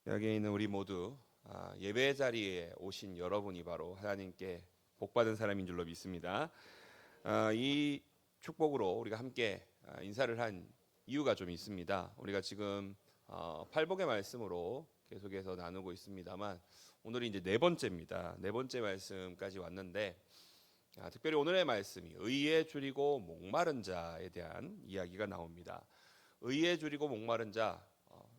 여기 있는 우리 모두 예배 자리에 오신 여러분이 바로 하나님께 복받은 사람인 줄로 믿습니다. 이 축복으로 우리가 함께 인사를 한 이유가 좀 있습니다. 우리가 지금 팔복의 말씀으로 계속해서 나누고 있습니다만 오늘이 이제 네 번째입니다. 네 번째 말씀까지 왔는데 특별히 오늘의 말씀이 의에 줄이고 목마른 자에 대한 이야기가 나옵니다. 의에 줄이고 목마른 자,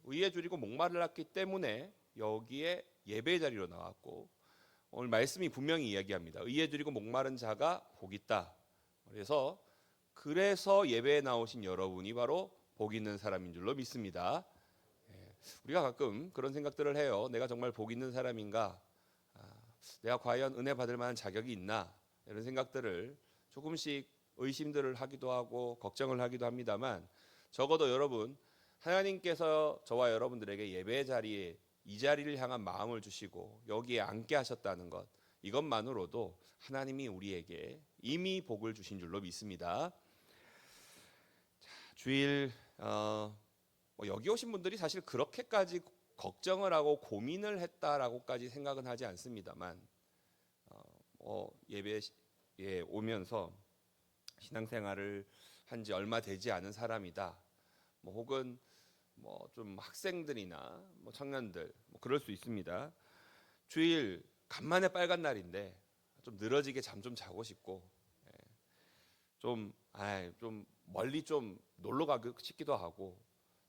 의에 줄이고 목마르렀기 때문에 여기에 예배 자리로 나왔고 오늘 말씀이 분명히 이야기합니다. 의에 줄이고 목마른 자가 복 있다. 그래서 예배에 나오신 여러분이 바로 복 있는 사람인 줄로 믿습니다. 우리가 가끔 그런 생각들을 해요. 내가 정말 복 있는 사람인가? 내가 과연 은혜 받을 만한 자격이 있나? 이런 생각들을 조금씩 의심들을 하기도 하고 걱정을 하기도 합니다만 적어도 여러분 하나님께서 저와 여러분들에게 예배 자리에 이 자리를 향한 마음을 주시고 여기에 앉게 하셨다는 것, 이것만으로도 하나님이 우리에게 이미 복을 주신 줄로 믿습니다. 주일 여기 오신 분들이 사실 그렇게까지 걱정을 하고 고민을 했다라고까지 생각은 하지 않습니다만 예배에 오면서 신앙생활을 한 지 얼마 되지 않은 사람이다. 혹은 좀 학생들이나 청년들 그럴 수 있습니다. 주일 간만에 빨간 날인데 좀 늘어지게 잠 좀 자고 싶고 좀 멀리 좀 놀러 가고 싶기도 하고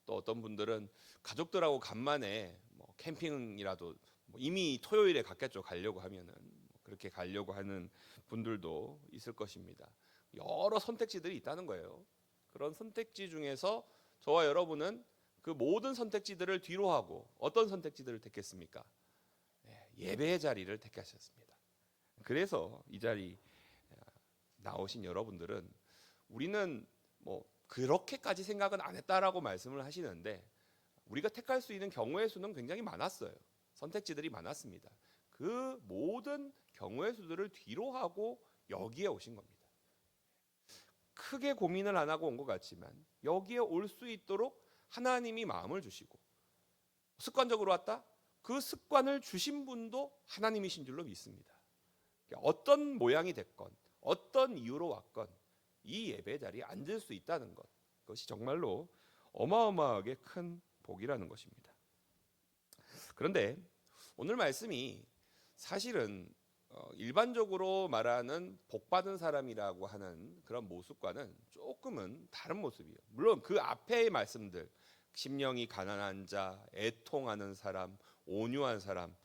또 어떤 분들은 가족들하고 간만에 캠핑이라도 이미 토요일에 갔겠죠. 가려고 하면은 그렇게 가려고 하는 분들도 있을 것입니다. 여러 선택지들이 있다는 거예요. 그런 선택지 중에서 저와 여러분은 그 모든 선택지들을 뒤로 하고 어떤 선택지들을 택했습니까? 예배의 자리를 택하셨습니다. 그래서 이 자리 나오신 여러분들은 우리는 그렇게까지 생각은 안 했다라고 말씀을 하시는데 우리가 택할 수 있는 경우의 수는 굉장히 많았어요. 선택지들이 많았습니다. 그 모든 경우의 수들을 뒤로 하고 여기에 오신 겁니다. 크게 고민을 안 하고 온 것 같지만 여기에 올 수 있도록 하나님이 마음을 주시고 습관적으로 왔다? 그 습관을 주신 분도 하나님이신 줄로 믿습니다. 어떤 모양이 됐건 어떤 이유로 왔건 이 예배 자리에 앉을 수 있다는 것, 그것이 정말로 어마어마하게 큰 복이라는 것입니다. 그런데 오늘 말씀이 사실은 일반적으로 말하는 복받은 사람이라고 하는 그런 모습과는 조금은 다른 모습이에요. 물론 그 앞의 말씀들, 심령이 가난한 자, 애통하는 사람, 온유한 사람,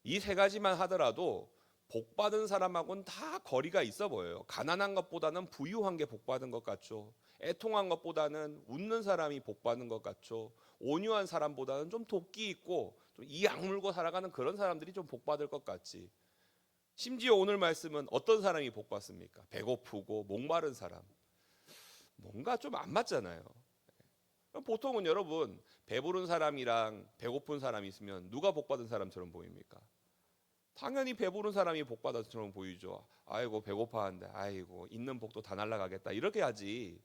이 세 가지만 하더라도 복받은 사람하고는 다 거리가 있어 보여요. 가난한 것보다는 부유한 게 복받은 것 같죠. 애통한 것보다는 웃는 사람이 복받은 것 같죠. 온유한 사람보다는 좀 도끼 있고 좀 이 악물고 살아가는 그런 사람들이 좀 복받을 것 같지. 심지어 오늘 말씀은 어떤 사람이 복받습니까? 배고프고 목마른 사람. 뭔가 좀 안 맞잖아요. 보통은 여러분 배부른 사람이랑 배고픈 사람이 있으면 누가 복받은 사람처럼 보입니까? 당연히 배부른 사람이 복받아서처럼 보이죠. 아이고 배고파한데 아이고 있는 복도 다 날라가겠다 이렇게 하지.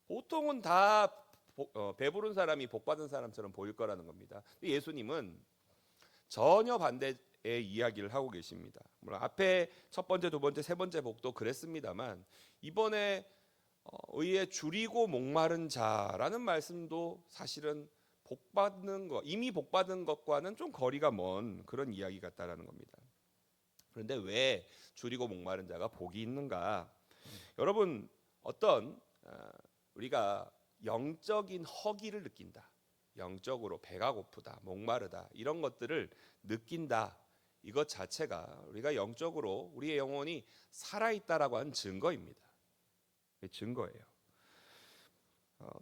보통은 다 배부른 사람이 복받은 사람처럼 보일 거라는 겁니다. 예수님은 전혀 반대의 이야기를 하고 계십니다. 물론 앞에 첫 번째, 두 번째, 세 번째 복도 그랬습니다만 이번에 의에 줄이고 목마른 자라는 말씀도 사실은 복받는 것, 이미 복받은 것과는 좀 거리가 먼 그런 이야기 같다라는 겁니다. 그런데 왜 줄이고 목마른 자가 복이 있는가? 여러분 어떤 우리가 영적인 허기를 느낀다. 영적으로 배가 고프다, 목마르다 이런 것들을 느낀다. 이것 자체가 우리가 영적으로 우리의 영혼이 살아있다라고 하는 증거입니다. 증거예요.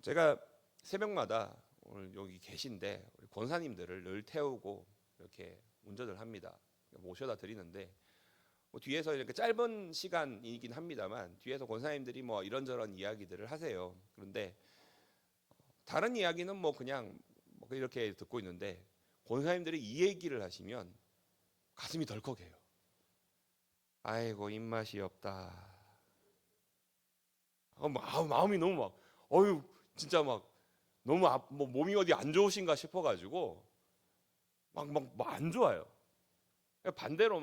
제가 새벽마다 오늘 여기 계신데 우리 권사님들을 늘 태우고 이렇게 운전을 합니다. 모셔다 드리는데 뒤에서 이렇게 짧은 시간이긴 합니다만 뒤에서 권사님들이 이런저런 이야기들을 하세요. 그런데 다른 이야기는 그냥 이렇게 듣고 있는데 권사님들이 이 얘기를 하시면 가슴이 덜컥해요. 아이고 입맛이 없다. 마음이 너무 어유 진짜 너무 몸이 어디 안 좋으신가 싶어가지고 막 안 좋아요. 반대로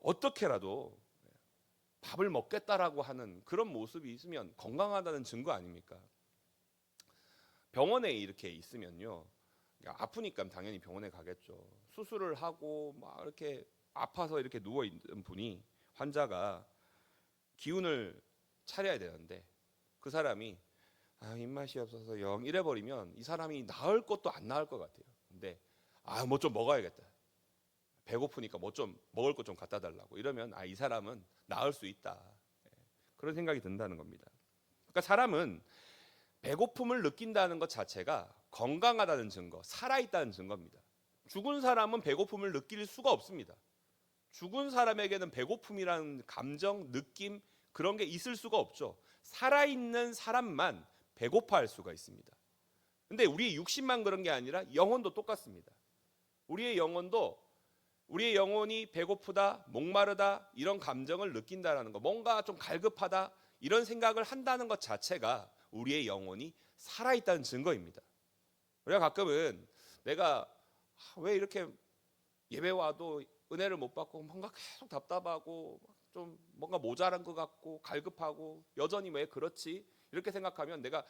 어떻게라도 밥을 먹겠다라고 하는 그런 모습이 있으면 건강하다는 증거 아닙니까? 병원에 이렇게 있으면요, 아프니까 당연히 병원에 가겠죠. 수술을 하고 막 이렇게 아파서 이렇게 누워 있는 분이, 환자가 기운을 차려야 되는데 그 사람이 입맛이 없어서 영 이래 버리면 이 사람이 나을 것도 안 나을 것 같아요. 근데 뭐 좀 먹어야겠다, 배고프니까 뭐 좀 먹을 것 좀 갖다 달라고 이러면 이 사람은 나을 수 있다, 그런 생각이 든다는 겁니다. 그러니까 사람은 배고픔을 느낀다는 것 자체가 건강하다는 증거, 살아있다는 증거입니다. 죽은 사람은 배고픔을 느낄 수가 없습니다. 죽은 사람에게는 배고픔이라는 감정, 느낌, 그런 게 있을 수가 없죠. 살아있는 사람만 배고파할 수가 있습니다. 근데 우리의 육신만 그런 게 아니라 영혼도 똑같습니다. 우리의 영혼이 배고프다, 목마르다 이런 감정을 느낀다라는 거, 뭔가 좀 갈급하다 이런 생각을 한다는 것 자체가 우리의 영혼이 살아있다는 증거입니다. 우리가 가끔은 내가 왜 이렇게 예배 와도 은혜를 못 받고 뭔가 계속 답답하고 좀 뭔가 모자란 것 같고 갈급하고 여전히 왜 그렇지 이렇게 생각하면 내가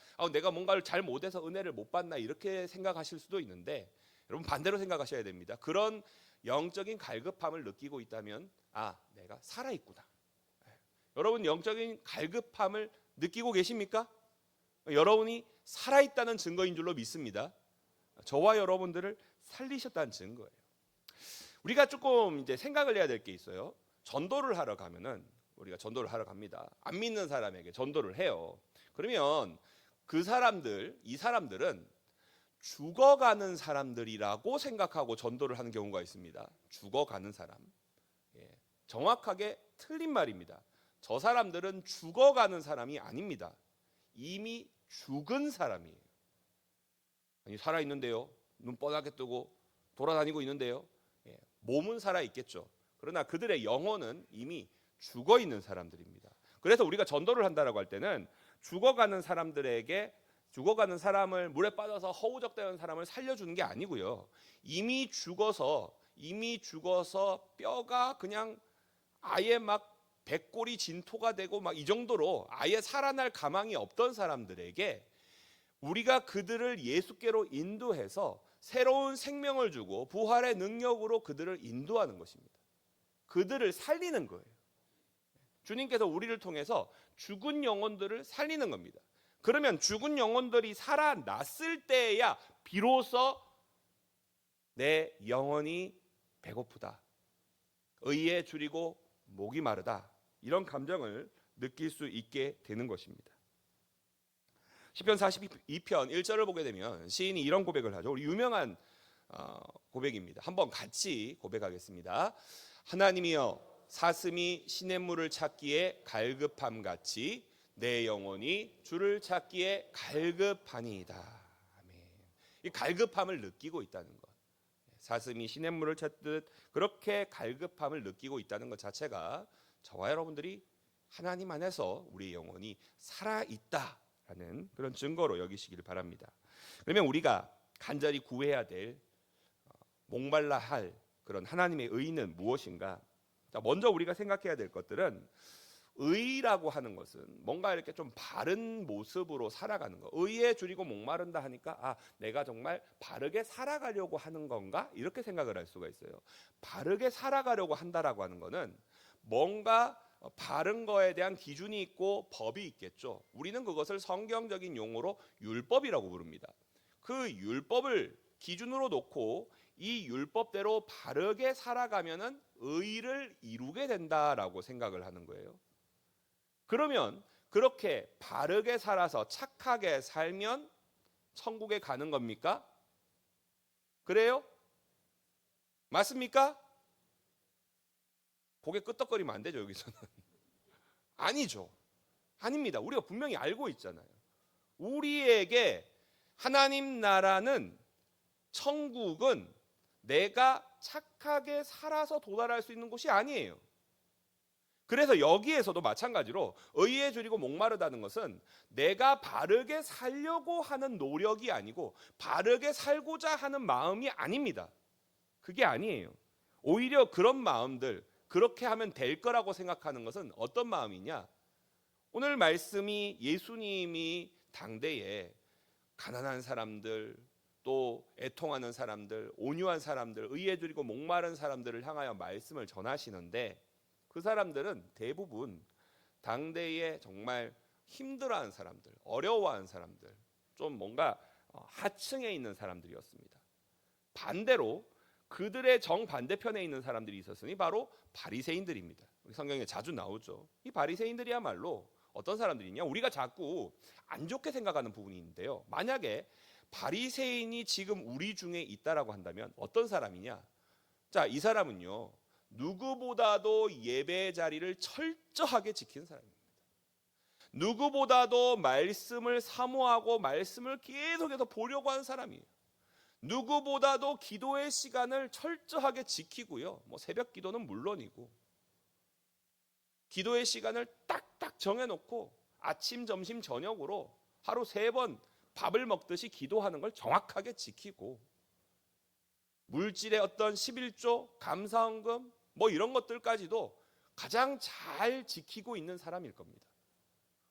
뭔가를 잘 못해서 은혜를 못 받나 이렇게 생각하실 수도 있는데, 여러분 반대로 생각하셔야 됩니다. 그런 영적인 갈급함을 느끼고 있다면 내가 살아있구나. 여러분 영적인 갈급함을 느끼고 계십니까? 여러분이 살아있다는 증거인 줄로 믿습니다. 저와 여러분들을 살리셨다는 증거예요. 우리가 조금 이제 생각을 해야 될 게 있어요. 전도를 하러 가면은, 우리가 전도를 하러 갑니다. 안 믿는 사람에게 전도를 해요. 그러면 이 사람들은 죽어가는 사람들이라고 생각하고 전도를 하는 경우가 있습니다. 죽어가는 사람. 정확하게 틀린 말입니다. 저 사람들은 죽어가는 사람이 아닙니다. 이미 죽은 사람이에요. 살아 있는데요, 눈 뻔하게 뜨고 돌아다니고 있는데요, 몸은 살아 있겠죠. 그러나 그들의 영혼은 이미 죽어 있는 사람들입니다. 그래서 우리가 전도를 한다라고 할 때는 죽어가는 사람을, 물에 빠져서 허우적대는 사람을 살려주는 게 아니고요, 이미 죽어서 뼈가 그냥 아예 백골이 진토가 되고 이 정도로 아예 살아날 가망이 없던 사람들에게 우리가 그들을 예수께로 인도해서 새로운 생명을 주고 부활의 능력으로 그들을 인도하는 것입니다. 그들을 살리는 거예요. 주님께서 우리를 통해서 죽은 영혼들을 살리는 겁니다. 그러면 죽은 영혼들이 살아났을 때야 비로소 내 영혼이 배고프다, 의에 줄이고 목이 마르다, 이런 감정을 느낄 수 있게 되는 것입니다. 시편 42편 1절을 보게 되면 시인이 이런 고백을 하죠. 우리 유명한 고백입니다. 한번 같이 고백하겠습니다. 하나님이여, 사슴이 시냇물을 찾기에 갈급함같이 내 영혼이 주를 찾기에 갈급하니이다. 아멘. 이 갈급함을 느끼고 있다는 것, 사슴이 시냇물을 찾듯 그렇게 갈급함을 느끼고 있다는 것 자체가 저와 여러분들이 하나님 안에서 우리 영혼이 살아있다라는 그런 증거로 여기시기를 바랍니다. 그러면 우리가 간절히 구해야 될, 목말라 할 그런 하나님의 의는 무엇인가? 먼저 우리가 생각해야 될 것들은, 의라고 하는 것은 뭔가 이렇게 좀 바른 모습으로 살아가는 거. 의에 줄이고 목마른다 하니까 내가 정말 바르게 살아가려고 하는 건가? 이렇게 생각을 할 수가 있어요. 바르게 살아가려고 한다라고 하는 거는 뭔가 바른 거에 대한 기준이 있고 법이 있겠죠. 우리는 그것을 성경적인 용어로 율법이라고 부릅니다. 그 율법을 기준으로 놓고 이 율법대로 바르게 살아가면은 의를 이루게 된다라고 생각을 하는 거예요. 그러면 그렇게 바르게 살아서 착하게 살면 천국에 가는 겁니까? 그래요? 맞습니까? 고개 끄덕거리면 안 되죠, 여기서는. 아니죠. 아닙니다. 우리가 분명히 알고 있잖아요. 우리에게 하나님 나라는, 천국은 내가 착하게 살아서 도달할 수 있는 곳이 아니에요. 그래서 여기에서도 마찬가지로 의에 줄이고 목마르다는 것은 내가 바르게 살려고 하는 노력이 아니고 바르게 살고자 하는 마음이 아닙니다. 그게 아니에요. 오히려 그런 마음들, 그렇게 하면 될 거라고 생각하는 것은 어떤 마음이냐? 오늘 말씀이 예수님이 당대에 가난한 사람들, 또 애통하는 사람들, 온유한 사람들, 의에 줄이고 목마른 사람들을 향하여 말씀을 전하시는데, 그 사람들은 대부분 당대에 정말 힘들어하는 사람들, 어려워하는 사람들, 좀 뭔가 하층에 있는 사람들이었습니다. 반대로 그들의 정반대편에 있는 사람들이 있었으니 바로 바리새인들입니다. 우리 성경에 자주 나오죠. 이 바리새인들이야말로 어떤 사람들이냐? 우리가 자꾸 안 좋게 생각하는 부분이 있는데요. 만약에 바리새인이 지금 우리 중에 있다라고 한다면 어떤 사람이냐? 자, 이 사람은요, 누구보다도 예배 자리를 철저하게 지키는 사람입니다. 누구보다도 말씀을 사모하고 말씀을 계속해서 보려고 하는 사람이에요. 누구보다도 기도의 시간을 철저하게 지키고요. 뭐 새벽 기도는 물론이고 기도의 시간을 딱딱 정해놓고 아침, 점심, 저녁으로 하루 3번 밥을 먹듯이 기도하는 걸 정확하게 지키고 물질의 어떤 11조, 감사헌금 뭐 이런 것들까지도 가장 잘 지키고 있는 사람일 겁니다.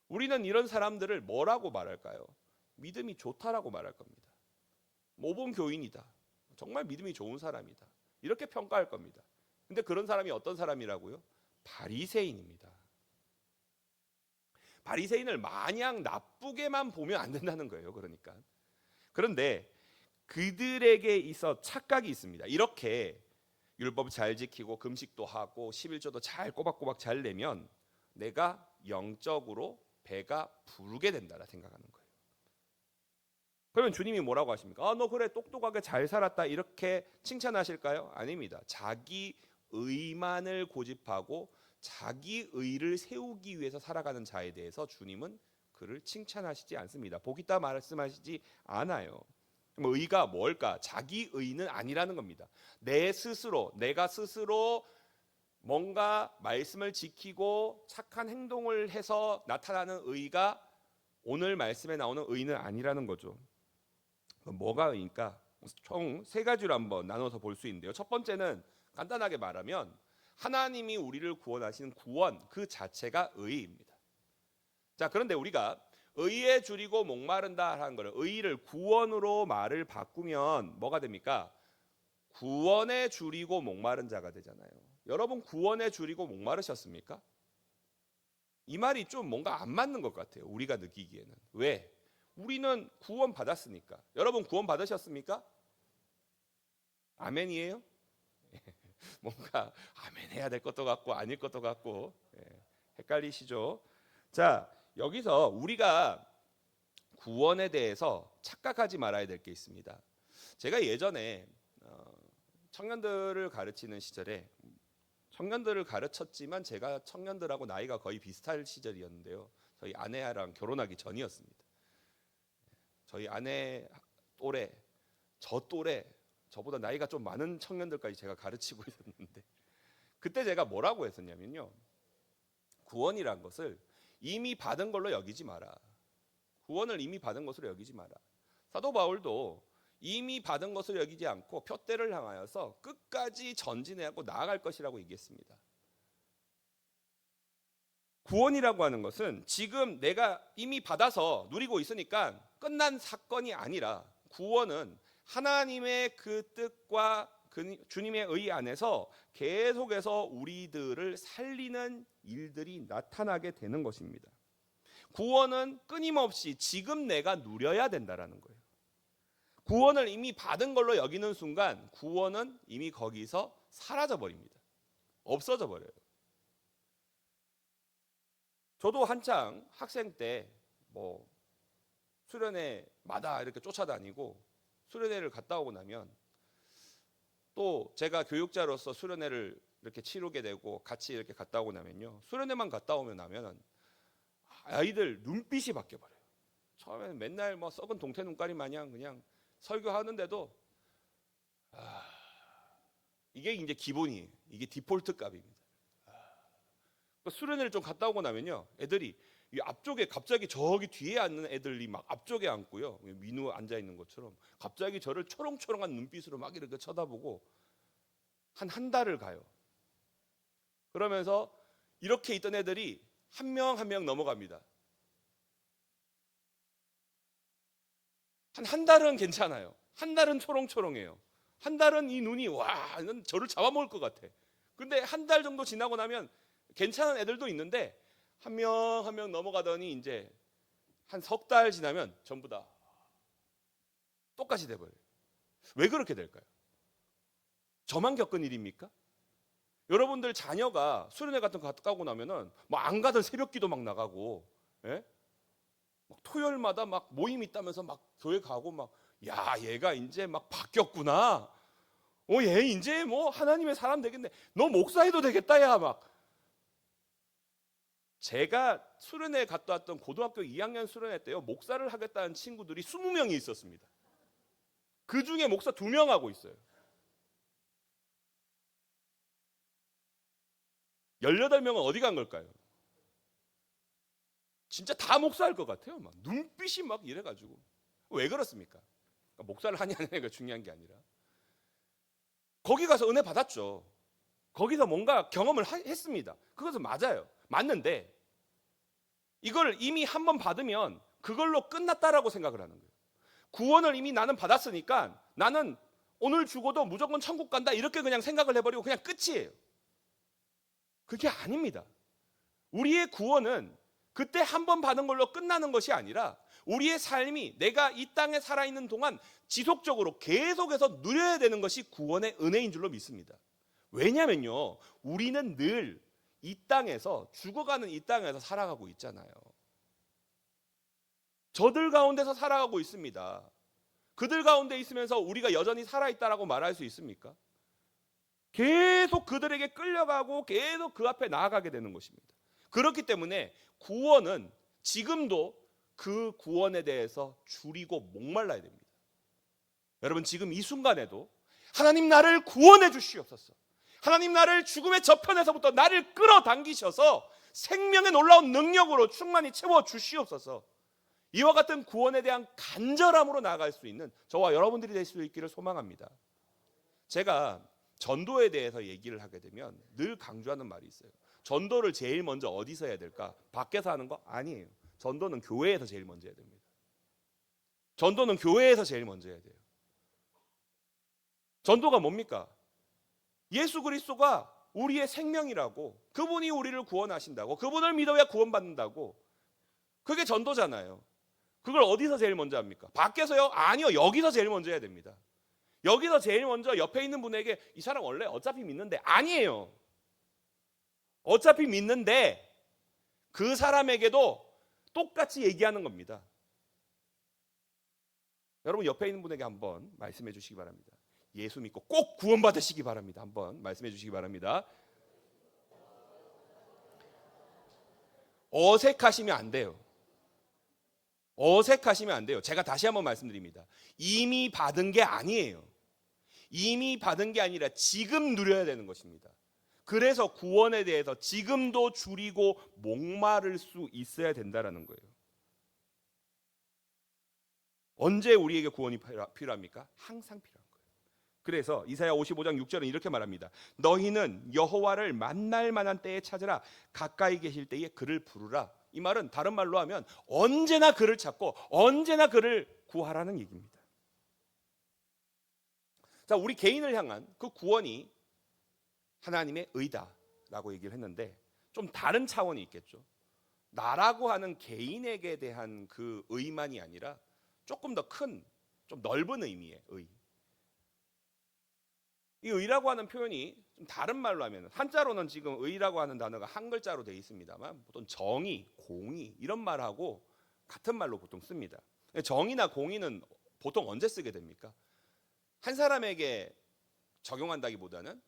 우리는 이런 사람들을 뭐라고 말할까요? 믿음이 좋다라고 말할 겁니다. 모범 교인이다. 정말 믿음이 좋은 사람이다. 이렇게 평가할 겁니다. 근데 그런 사람이 어떤 사람이라고요? 바리새인입니다. 바리새인을 마냥 나쁘게만 보면 안 된다는 거예요. 그러니까. 그런데 그들에게 있어 착각이 있습니다. 이렇게 율법 잘 지키고 금식도 하고 11조도 잘 꼬박꼬박 잘 내면 내가 영적으로 배가 부르게 된다라 생각하는 거예요. 그러면 주님이 뭐라고 하십니까? 너 그래 똑똑하게 잘 살았다 이렇게 칭찬하실까요? 아닙니다. 자기 의만을 고집하고 자기 의를 세우기 위해서 살아가는 자에 대해서 주님은 그를 칭찬하시지 않습니다. 복있다 말씀하시지 않아요. 의가 뭘까? 자기 의는 아니라는 겁니다. 내가 스스로 뭔가 말씀을 지키고 착한 행동을 해서 나타나는 의가 오늘 말씀에 나오는 의는 아니라는 거죠. 뭐가 의니까? 총 3가지로 한번 나눠서 볼 수 있는데요. 첫 번째는 간단하게 말하면 하나님이 우리를 구원하시는 구원 그 자체가 의입니다. 자, 그런데 우리가 의에 줄이고 목마른다 하는 거를 의를 구원으로 말을 바꾸면 뭐가 됩니까? 구원에 줄이고 목마른 자가 되잖아요. 여러분 구원에 줄이고 목마르셨습니까? 이 말이 좀 뭔가 안 맞는 것 같아요. 우리가 느끼기에는. 왜? 우리는 구원 받았으니까. 여러분 구원 받으셨습니까? 아멘이에요? 뭔가 아멘 해야 될 것도 같고 아닐 것도 같고 헷갈리시죠? 자, 여기서 우리가 구원에 대해서 착각하지 말아야 될 게 있습니다. 제가 예전에 청년들을 가르치는 시절에 청년들을 가르쳤지만 제가 청년들하고 나이가 거의 비슷할 시절이었는데요. 저희 아내랑 결혼하기 전이었습니다. 저희 아내 또래, 저보다 나이가 좀 많은 청년들까지 제가 가르치고 있었는데 그때 제가 뭐라고 했었냐면요. 구원이란 것을 이미 받은 걸로 여기지 마라. 구원을 이미 받은 것으로 여기지 마라. 사도 바울도 이미 받은 것을 여기지 않고 표대를 향하여서 끝까지 전진해하고 나아갈 것이라고 얘기했습니다. 구원이라고 하는 것은 지금 내가 이미 받아서 누리고 있으니까 끝난 사건이 아니라 구원은 하나님의 그 뜻과 주님의 의 안에서 계속해서 우리들을 살리는 일들이 나타나게 되는 것입니다. 구원은 끊임없이 지금 내가 누려야 된다라는 거예요. 구원을 이미 받은 걸로 여기는 순간 구원은 이미 거기서 사라져 버립니다. 없어져 버려요. 저도 한창 학생 때 뭐 수련회마다 이렇게 쫓아다니고 수련회를 갔다 오고 나면 또 제가 교육자로서 수련회를 이렇게 치르게 되고 같이 이렇게 갔다 오고 나면요. 수련회만 갔다 오면 아이들 눈빛이 바뀌어 버려요. 처음에는 맨날 뭐 썩은 동태 눈깔이 마냥 그냥 설교하는데도 이게 이제 기본이에요. 이게 디폴트 값입니다. 수련회를 좀 갔다 오고 나면요, 애들이 이 앞쪽에 갑자기 저기 뒤에 앉는 애들이 막 앞쪽에 앉고요, 민우 앉아 있는 것처럼 갑자기 저를 초롱초롱한 눈빛으로 막 이렇게 쳐다보고 한 달을 가요. 그러면서 이렇게 있던 애들이 한 명 한 명 넘어갑니다. 한 달은 괜찮아요. 한 달은 초롱초롱해요. 한 달은 이 눈이 와, 이건 저를 잡아먹을 것 같아. 근데 한 달 정도 지나고 나면 괜찮은 애들도 있는데 한 명 한 명 넘어가더니 이제 한 석 달 지나면 전부 다 똑같이 돼버려요. 왜 그렇게 될까요? 저만 겪은 일입니까? 여러분들 자녀가 수련회 같은 거 가고 나면은 막 안 가던 새벽기도 막 나가고, 예? 막 토요일마다 막 모임 있다면서 막 교회 가고 막, 야, 얘가 이제 막 바뀌었구나. 얘 이제 뭐 하나님의 사람 되겠네. 너 목사해도 되겠다, 야, 막. 제가 수련회 갔다 왔던 고등학교 2학년 수련회 때요, 목사를 하겠다는 친구들이 20명이 있었습니다. 그 중에 목사 2명 하고 있어요. 18명은 어디 간 걸까요? 진짜 다 목사할 것 같아요. 막 눈빛이 막 이래가지고. 왜 그렇습니까? 그러니까 목사를 하냐 안 하냐가 중요한 게 아니라 거기 가서 은혜 받았죠. 거기서 뭔가 경험을 했습니다. 그것은 맞아요. 맞는데 이걸 이미 한 번 받으면 그걸로 끝났다라고 생각을 하는 거예요. 구원을 이미 나는 받았으니까 나는 오늘 죽어도 무조건 천국 간다 이렇게 그냥 생각을 해버리고 그냥 끝이에요. 그게 아닙니다. 우리의 구원은 그때 한 번 받은 걸로 끝나는 것이 아니라 우리의 삶이 내가 이 땅에 살아있는 동안 지속적으로 계속해서 누려야 되는 것이 구원의 은혜인 줄로 믿습니다. 왜냐면요, 우리는 늘 이 땅에서 죽어가는 이 땅에서 살아가고 있잖아요. 저들 가운데서 살아가고 있습니다. 그들 가운데 있으면서 우리가 여전히 살아있다라고 말할 수 있습니까? 계속 그들에게 끌려가고 계속 그 앞에 나아가게 되는 것입니다. 그렇기 때문에 구원은 지금도 그 구원에 대해서 줄이고 목말라야 됩니다. 여러분, 지금 이 순간에도 하나님 나를 구원해 주시옵소서. 하나님 나를 죽음의 저편에서부터 나를 끌어당기셔서 생명의 놀라운 능력으로 충만히 채워 주시옵소서. 이와 같은 구원에 대한 간절함으로 나아갈 수 있는 저와 여러분들이 될 수 있기를 소망합니다. 제가 전도에 대해서 얘기를 하게 되면 늘 강조하는 말이 있어요. 전도를 제일 먼저 어디서 해야 될까? 밖에서 하는 거 아니에요. 전도는 교회에서 제일 먼저 해야 됩니다. 전도는 교회에서 제일 먼저 해야 돼요. 전도가 뭡니까? 예수 그리스도가 우리의 생명이라고, 그분이 우리를 구원하신다고, 그분을 믿어야 구원받는다고, 그게 전도잖아요. 그걸 어디서 제일 먼저 합니까? 밖에서요? 아니요, 여기서 제일 먼저 해야 됩니다. 여기서 제일 먼저 옆에 있는 분에게 이 사람 원래 어차피 믿는데, 아니에요. 어차피 믿는데 그 사람에게도 똑같이 얘기하는 겁니다. 여러분, 옆에 있는 분에게 한번 말씀해 주시기 바랍니다. 예수 믿고 꼭 구원받으시기 바랍니다. 한번 말씀해 주시기 바랍니다. 어색하시면 안 돼요. 어색하시면 안 돼요. 제가 다시 한번 말씀드립니다. 이미 받은 게 아니에요. 이미 받은 게 아니라 지금 누려야 되는 것입니다. 그래서 구원에 대해서 지금도 줄이고 목마를 수 있어야 된다는 거예요. 언제 우리에게 구원이 필요합니까? 항상 필요한 거예요. 그래서 이사야 55장 6절은 이렇게 말합니다. 너희는 여호와를 만날 만한 때에 찾으라. 가까이 계실 때에 그를 부르라. 이 말은 다른 말로 하면 언제나 그를 찾고 언제나 그를 구하라는 얘기입니다. 자, 우리 개인을 향한 그 구원이 하나님의 의다라고 얘기를 했는데 좀 다른 차원이 있겠죠. 나라고 하는 개인에게 대한 그 의만이 아니라 조금 더 큰, 좀 넓은 의미의 의. 이 의라고 하는 표현이 좀 다른 말로 하면, 한자로는 지금 의라고 하는 단어가 한 글자로 되어 있습니다만 보통 정의, 공의 이런 말하고 같은 말로 보통 씁니다. 정의나 공의는 보통 언제 쓰게 됩니까? 한 사람에게 적용한다기보다는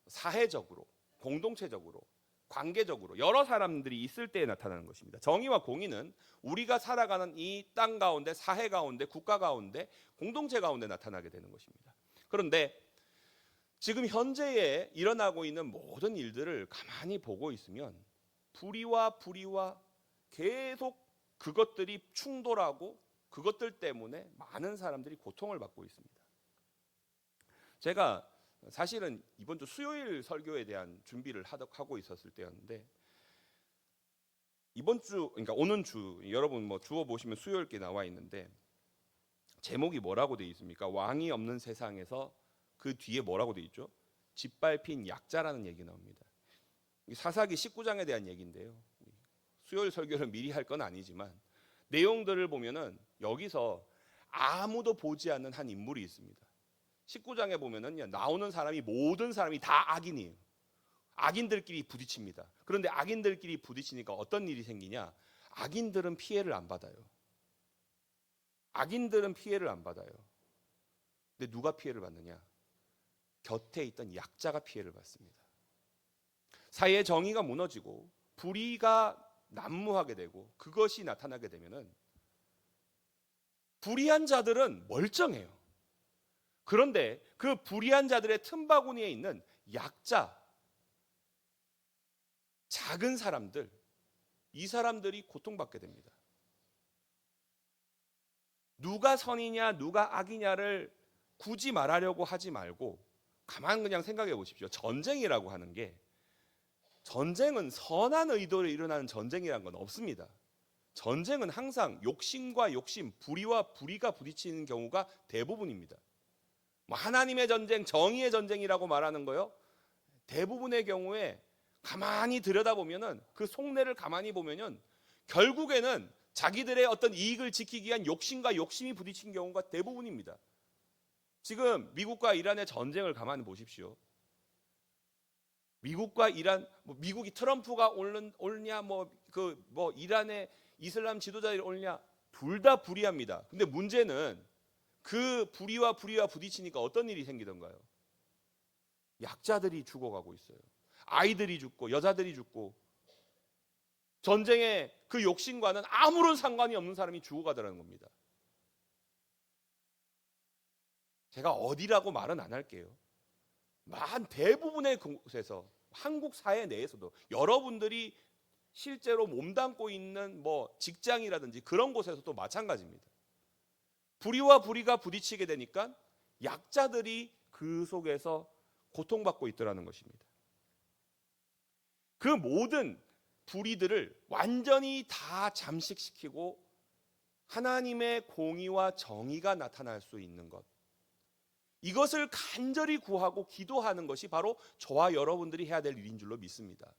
사회적으로, 공동체적으로, 관계적으로 여러 사람들이 있을 때에 나타나는 것입니다. 정의와 공의는 우리가 살아가는 이 땅 가운데, 사회 가운데, 국가 가운데, 공동체 가운데 나타나게 되는 것입니다. 그런데 지금 현재에 일어나고 있는 모든 일들을 가만히 보고 있으면 불의와 계속 그것들이 충돌하고 그것들 때문에 많은 사람들이 고통을 받고 있습니다. 제가 사실은 이번 주 수요일 설교에 대한 준비를 하고 있었을 때였는데, 이번 주, 그러니까 오는 주, 여러분 뭐 주어 보시면 수요일께 나와 있는데 제목이 뭐라고 돼 있습니까? 왕이 없는 세상에서 그 뒤에 뭐라고 돼 있죠? 짓밟힌 약자라는 얘기 나옵니다. 사사기 19장에 대한 얘기인데요. 수요일 설교를 미리 할 건 아니지만 내용들을 보면은 여기서 아무도 보지 않는 한 인물이 있습니다. 19장에 보면은 나오는 사람이 모든 사람이 다 악인이에요. 악인들끼리 부딪힙니다. 그런데 악인들끼리 부딪히니까 어떤 일이 생기냐? 악인들은 피해를 안 받아요. 악인들은 피해를 안 받아요. 근데 누가 피해를 받느냐? 곁에 있던 약자가 피해를 받습니다. 사회의 정의가 무너지고 불의가 난무하게 되고 그것이 나타나게 되면은 불의한 자들은 멀쩡해요. 그런데 그 불의한 자들의 틈바구니에 있는 약자, 작은 사람들, 이 사람들이 고통받게 됩니다. 누가 선이냐 누가 악이냐를 굳이 말하려고 하지 말고 가만 그냥 생각해 보십시오. 전쟁이라고 하는 게, 전쟁은 선한 의도로 일어나는 전쟁이라는 건 없습니다. 전쟁은 항상 욕심과 욕심, 불의와 불의가 부딪히는 경우가 대부분입니다. 하나님의 전쟁, 정의의 전쟁이라고 말하는 거요, 대부분의 경우에 가만히 들여다보면은, 그 속내를 가만히 보면은 결국에는 자기들의 어떤 이익을 지키기 위한 욕심과 욕심이 부딪힌 경우가 대부분입니다. 지금 미국과 이란의 전쟁을 가만히 보십시오. 미국과 이란, 미국이 트럼프가 옳냐, 이란의 이슬람 지도자들이 옳냐, 둘 다 불의합니다. 근데 문제는 그 불의와 부딪히니까 어떤 일이 생기던가요? 약자들이 죽어가고 있어요. 아이들이 죽고 여자들이 죽고, 전쟁의 그 욕심과는 아무런 상관이 없는 사람이 죽어가더라는 겁니다. 제가 어디라고 말은 안 할게요. 한 대부분의 곳에서, 한국 사회 내에서도 여러분들이 실제로 몸담고 있는 직장이라든지 그런 곳에서도 마찬가지입니다. 불의와 불의가 부딪히게 되니까 약자들이 그 속에서 고통받고 있더라는 것입니다. 그 모든 불의들을 완전히 다 잠식시키고 하나님의 공의와 정의가 나타날 수 있는 것, 이것을 간절히 구하고 기도하는 것이 바로 저와 여러분들이 해야 될 일인 줄로 믿습니다.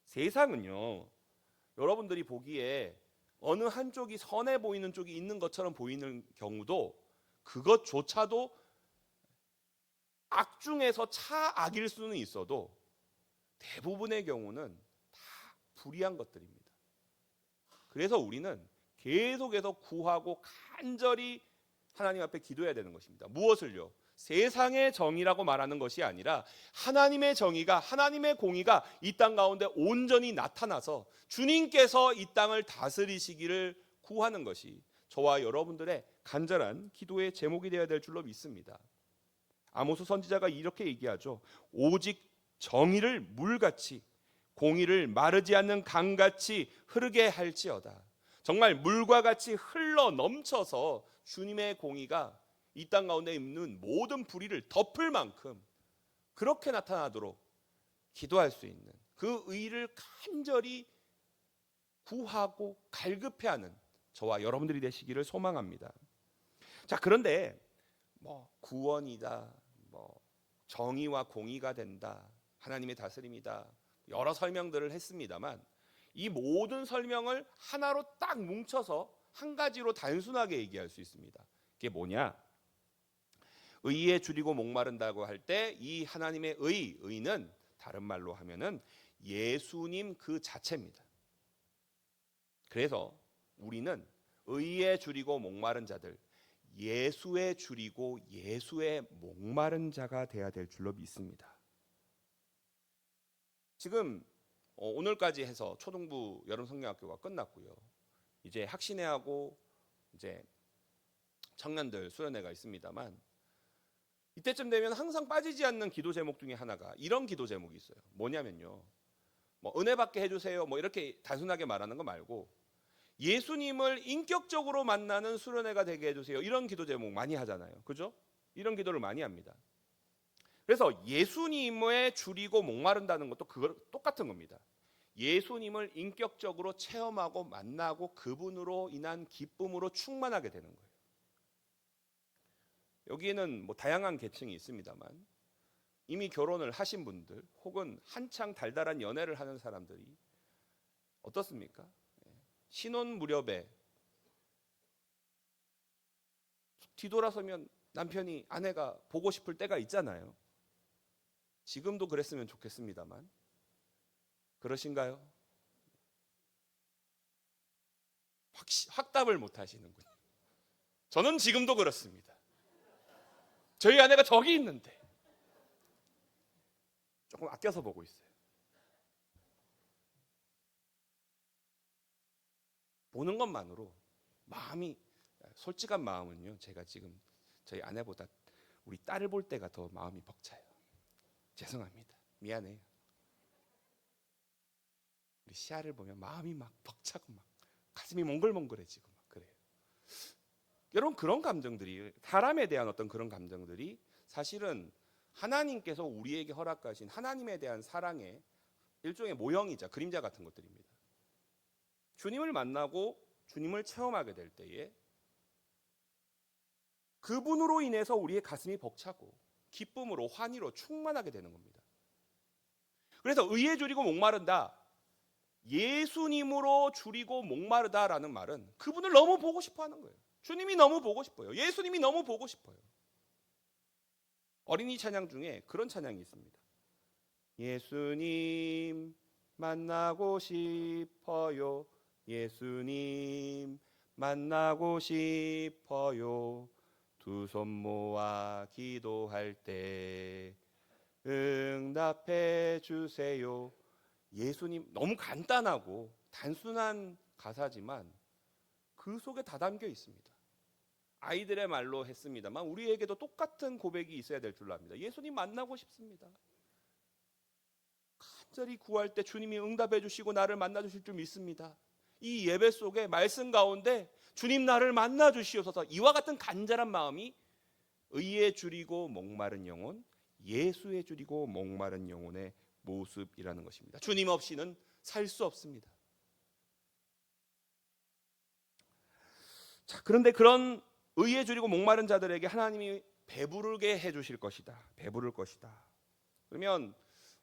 세상은요, 여러분들이 보기에 어느 한쪽이 선해 보이는 쪽이 있는 것처럼 보이는 경우도, 그것조차도 악 중에서 차악일 수는 있어도 대부분의 경우는 다 불의한 것들입니다. 그래서 우리는 계속해서 구하고 간절히 하나님 앞에 기도해야 되는 것입니다. 무엇을요? 세상의 정의라고 말하는 것이 아니라 하나님의 정의가, 하나님의 공의가 이 땅 가운데 온전히 나타나서 주님께서 이 땅을 다스리시기를 구하는 것이 저와 여러분들의 간절한 기도의 제목이 되어야 될 줄로 믿습니다. 아모스 선지자가 이렇게 얘기하죠. 오직 정의를 물같이, 공의를 마르지 않는 강같이 흐르게 할지어다. 정말 물과 같이 흘러 넘쳐서 주님의 공의가 이 땅 가운데 있는 모든 불의를 덮을 만큼 그렇게 나타나도록 기도할 수 있는, 그 의를 간절히 구하고 갈급해하는 저와 여러분들이 되시기를 소망합니다. 자, 그런데 구원이다, 정의와 공의가 된다, 하나님의 다스림이다, 여러 설명들을 했습니다만, 이 모든 설명을 하나로 딱 뭉쳐서 한 가지로 단순하게 얘기할 수 있습니다. 그게 뭐냐? 의에 줄이고 목마른다고 할 때 이 하나님의 의는 다른 말로 하면은 예수님 그 자체입니다. 그래서 우리는 의에 줄이고 목마른 자들, 예수에 줄이고 예수에 목마른 자가 되어야 될 줄로 믿습니다. 지금 오늘까지 해서 초등부 여름성경학교가 끝났고요. 이제 학신회하고 이제 청년들 수련회가 있습니다만, 이때쯤 되면 항상 빠지지 않는 기도 제목 중에 하나가 이런 기도 제목이 있어요. 뭐냐면요, 뭐 은혜 받게 해주세요, 뭐 이렇게 단순하게 말하는 거 말고 예수님을 인격적으로 만나는 수련회가 되게 해주세요, 이런 기도 제목 많이 하잖아요. 그죠? 이런 기도를 많이 합니다. 그래서 예수님에 줄이고 목마른다는 것도 그거 똑같은 겁니다. 예수님을 인격적으로 체험하고 만나고 그분으로 인한 기쁨으로 충만하게 되는 거예요. 여기에는 뭐 다양한 계층이 있습니다만 이미 결혼을 하신 분들 혹은 한창 달달한 연애를 하는 사람들이 어떻습니까? 신혼 무렵에 뒤돌아서면 남편이 아내가 보고 싶을 때가 있잖아요. 지금도 그랬으면 좋겠습니다만 그러신가요? 확답을 못 하시는군요. 저는 지금도 그렇습니다. 저희 아내가 저기 있는데 조금 아껴서 보고 있어요. 보는 것만으로 마음이, 솔직한 마음은요, 제가 지금 저희 아내보다 우리 딸을 볼 때가 더 마음이 벅차요. 죄송합니다. 미안해요. 우리 시아를 보면 마음이 막 벅차고 막 가슴이 몽글몽글해지고 막 그래요. 여러분, 그런 감정들이, 사람에 대한 어떤 그런 감정들이 사실은 하나님께서 우리에게 허락하신 하나님에 대한 사랑의 일종의 모형이자 그림자 같은 것들입니다. 주님을 만나고 주님을 체험하게 될 때에 그분으로 인해서 우리의 가슴이 벅차고 기쁨으로 환희로 충만하게 되는 겁니다. 그래서 의에 줄이고 목마른다, 예수님으로 줄이고 목마르다라는 말은 그분을 너무 보고 싶어 하는 거예요. 주님이 너무 보고 싶어요. 예수님이 너무 보고 싶어요. 어린이 찬양 중에 그런 찬양이 있습니다. 예수님 만나고 싶어요. 예수님 만나고 싶어요. 두 손 모아 기도할 때 응답해 주세요. 예수님, 너무 간단하고 단순한 가사지만 그 속에 다 담겨 있습니다. 아이들의 말로 했습니다만 우리에게도 똑같은 고백이 있어야 될 줄로 압니다. 예수님 만나고 싶습니다. 간절히 구할 때 주님이 응답해 주시고 나를 만나 주실 줄 믿습니다. 이 예배 속에 말씀 가운데 주님 나를 만나 주시옵소서, 이와 같은 간절한 마음이 의에 줄이고 목마른 영혼, 예수에 줄이고 목마른 영혼의 모습이라는 것입니다. 주님 없이는 살 수 없습니다. 자, 그런데 그런 의에 줄이고 목마른 자들에게 하나님이 배부르게 해주실 것이다, 배부를 것이다. 그러면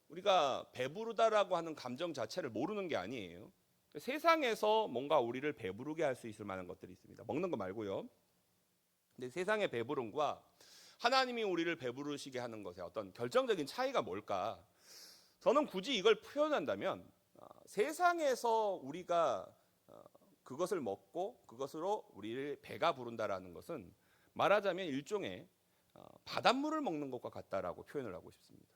우리가 배부르다라고 하는 감정 자체를 모르는 게 아니에요. 세상에서 뭔가 우리를 배부르게 할 수 있을 만한 것들이 있습니다. 먹는 거 말고요. 근데 세상의 배부름과 하나님이 우리를 배부르시게 하는 것의 어떤 결정적인 차이가 뭘까? 저는 굳이 이걸 표현한다면 세상에서 우리가 그것을 먹고 그것으로 우리를 배가 부른다라는 것은 말하자면 일종의 바닷물을 먹는 것과 같다라고 표현을 하고 싶습니다.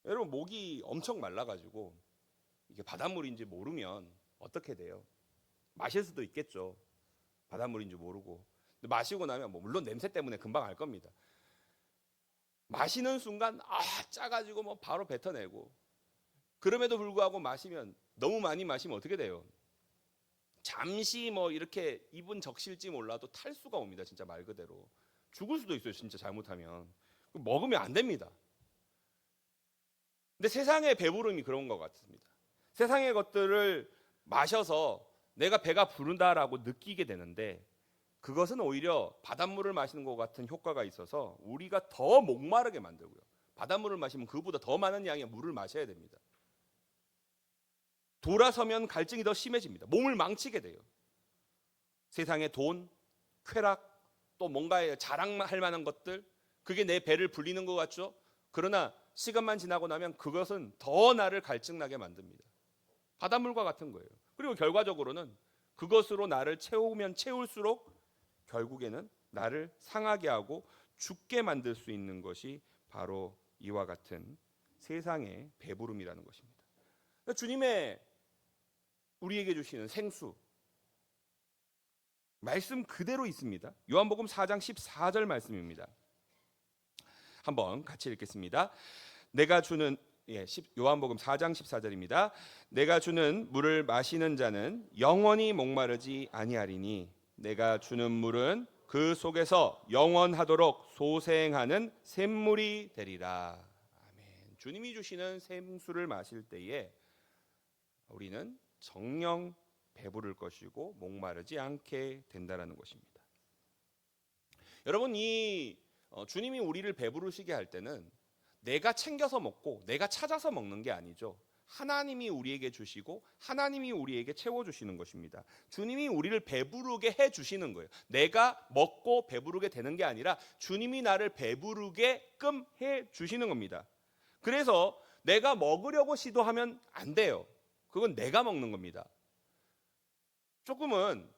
여러분, 목이 엄청 말라가지고 이게 바닷물인지 모르면 어떻게 돼요? 마실 수도 있겠죠. 바닷물인지 모르고. 근데 마시고 나면 뭐 물론 냄새 때문에 금방 알 겁니다. 마시는 순간 짜가지고 뭐 바로 뱉어내고, 그럼에도 불구하고 마시면, 너무 많이 마시면 어떻게 돼요? 잠시 뭐 이렇게 입은 적실지 몰라도 탈수가 옵니다. 진짜 말 그대로 죽을 수도 있어요. 진짜 잘못하면 먹으면 안 됩니다. 근데 세상의 배부름이 그런 것 같습니다. 세상의 것들을 마셔서 내가 배가 부른다라고 느끼게 되는데 그것은 오히려 바닷물을 마시는 것 같은 효과가 있어서 우리가 더 목마르게 만들고요. 바닷물을 마시면 그보다 더 많은 양의 물을 마셔야 됩니다. 돌아서면 갈증이 더 심해집니다. 몸을 망치게 돼요. 세상의 돈, 쾌락, 또 뭔가에 자랑할 만한 것들, 그게 내 배를 불리는 것 같죠? 그러나 시간만 지나고 나면 그것은 더 나를 갈증나게 만듭니다. 바닷물과 같은 거예요. 그리고 결과적으로는 그것으로 나를 채우면 채울수록 결국에는 나를 상하게 하고 죽게 만들 수 있는 것이 바로 이와 같은 세상의 배부름이라는 것입니다. 주님의 우리에게 주시는 생수, 말씀 그대로 있습니다. 요한복음 4장 14절 말씀입니다. 한번 같이 읽겠습니다. 내가 주는 요한복음 4장 14절입니다. 내가 주는 물을 마시는 자는 영원히 목마르지 아니하리니 내가 주는 물은 그 속에서 영원하도록 소생하는 샘물이 되리라. 아멘. 주님이 주시는 샘수를 마실 때에 우리는 정녕 배부를 것이고 목마르지 않게 된다라는 것입니다. 여러분, 주님이 우리를 배부르시게 할 때는 내가 챙겨서 먹고 내가 찾아서 먹는 게 아니죠. 하나님이 우리에게 주시고 하나님이 우리에게 채워주시는 것입니다. 주님이 우리를 배부르게 해주시는 거예요. 내가 먹고 배부르게 되는 게 아니라 주님이 나를 배부르게끔 해주시는 겁니다. 그래서 내가 먹으려고 시도하면 안 돼요. 그건 내가 먹는 겁니다. 조금은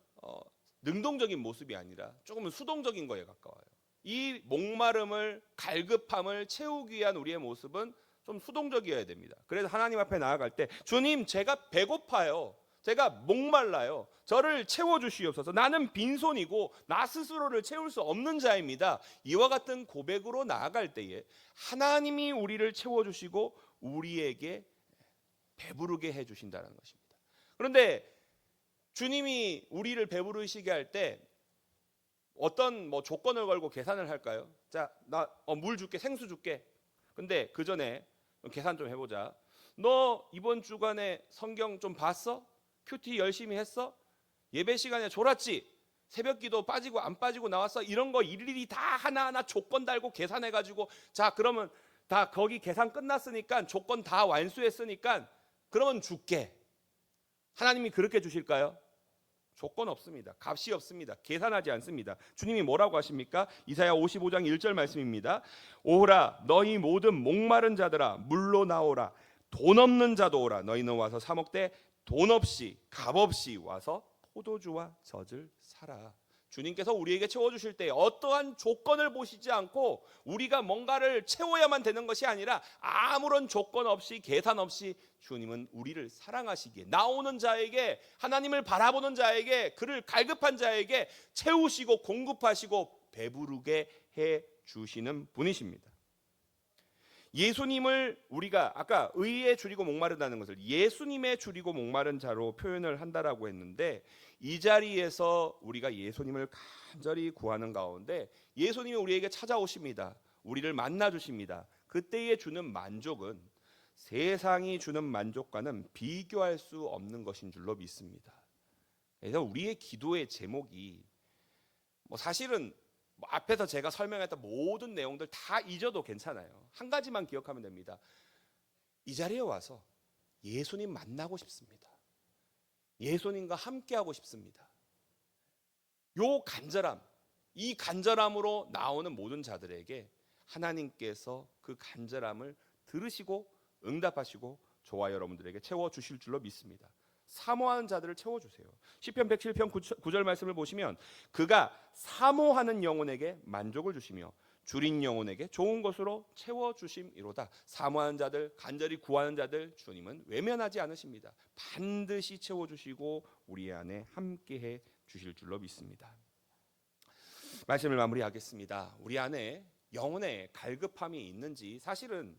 능동적인 모습이 아니라 조금은 수동적인 거에 가까워요. 이 목마름을, 갈급함을 채우기 위한 우리의 모습은 좀 수동적이어야 됩니다. 그래서 하나님 앞에 나아갈 때 주님, 제가 배고파요. 제가 목말라요. 저를 채워주시옵소서. 나는 빈손이고 나 스스로를 채울 수 없는 자입니다. 이와 같은 고백으로 나아갈 때에 하나님이 우리를 채워주시고 우리에게 배부르게 해주신다는 것입니다. 그런데 주님이 우리를 배부르시게 할 때 어떤 조건을 걸고 계산을 할까요? 자, 나 물 줄게, 생수 줄게. 근데 그 전에 계산 좀 해보자. 너 이번 주간에 성경 좀 봤어? 큐티 열심히 했어? 예배 시간에 졸았지? 새벽기도 빠지고 안 빠지고 나왔어? 이런 거 일일이 다 하나하나 조건 달고 계산해가지고, 자, 그러면 다 거기 계산 끝났으니까 조건 다 완수했으니까 그러면 줄게. 하나님이 그렇게 주실까요? 조건 없습니다. 값이 없습니다. 계산하지 않습니다. 주님이 뭐라고 하십니까? 이사야 55장 1절 말씀입니다. 오라 너희 모든 목마른 자들아 물로 나오라. 돈 없는 자도 오라. 너희는 와서 사 먹되 돈 없이 값 없이 와서 포도주와 젖을 사라. 주님께서 우리에게 채워주실 때 어떠한 조건을 보시지 않고 우리가 뭔가를 채워야만 되는 것이 아니라 아무런 조건 없이 계산 없이 주님은 우리를 사랑하시기에 나오는 자에게, 하나님을 바라보는 자에게, 그를 갈급한 자에게 채우시고 공급하시고 배부르게 해주시는 분이십니다. 예수님을 우리가 아까 의에 줄이고 목마르다는 것을 예수님의 줄이고 목마른 자로 표현을 한다라고 했는데, 이 자리에서 우리가 예수님을 간절히 구하는 가운데 예수님이 우리에게 찾아오십니다. 우리를 만나 주십니다. 그때에 주는 만족은 세상이 주는 만족과는 비교할 수 없는 것인 줄로 믿습니다. 그래서 우리의 기도의 제목이 사실은 앞에서 제가 설명했던 모든 내용들 다 잊어도 괜찮아요. 한 가지만 기억하면 됩니다. 이 자리에 와서 예수님 만나고 싶습니다. 예수님과 함께하고 싶습니다. 요 간절함, 이 간절함으로 나오는 모든 자들에게 하나님께서 그 간절함을 들으시고 응답하시고 저와 여러분들에게 채워주실 줄로 믿습니다. 사모하는 자들을 채워주세요. 시편 107편 9절 말씀을 보시면 그가 사모하는 영혼에게 만족을 주시며 줄인 영혼에게 좋은 것으로 채워주심이로다. 사모하는 자들, 간절히 구하는 자들 주님은 외면하지 않으십니다. 반드시 채워주시고 우리 안에 함께해 주실 줄로 믿습니다. 말씀을 마무리하겠습니다. 우리 안에 영혼의 갈급함이 있는지 사실은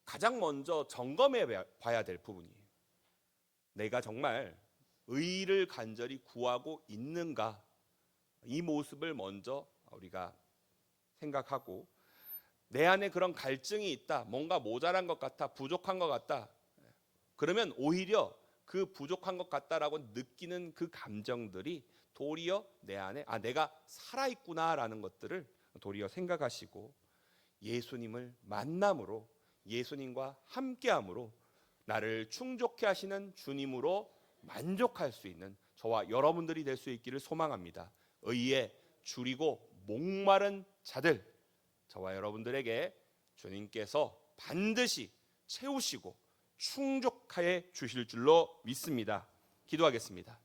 가장 먼저 점검해 봐야 될 부분이에요. 내가 정말 의를 간절히 구하고 있는가, 이 모습을 먼저 우리가 생각하고, 내 안에 그런 갈증이 있다, 뭔가 모자란 것 같아, 부족한 것 같다, 그러면 오히려 그 부족한 것 같다라고 느끼는 그 감정들이 도리어 내 안에 내가 살아있구나라는 것들을 도리어 생각하시고 예수님을 만남으로, 예수님과 함께함으로 나를 충족케 하시는 주님으로 만족할 수 있는 저와 여러분들이 될 수 있기를 소망합니다. 의에 줄이고 목마른 자들, 저와 여러분들에게 주님께서 반드시 채우시고 충족하여 주실 줄로 믿습니다. 기도하겠습니다.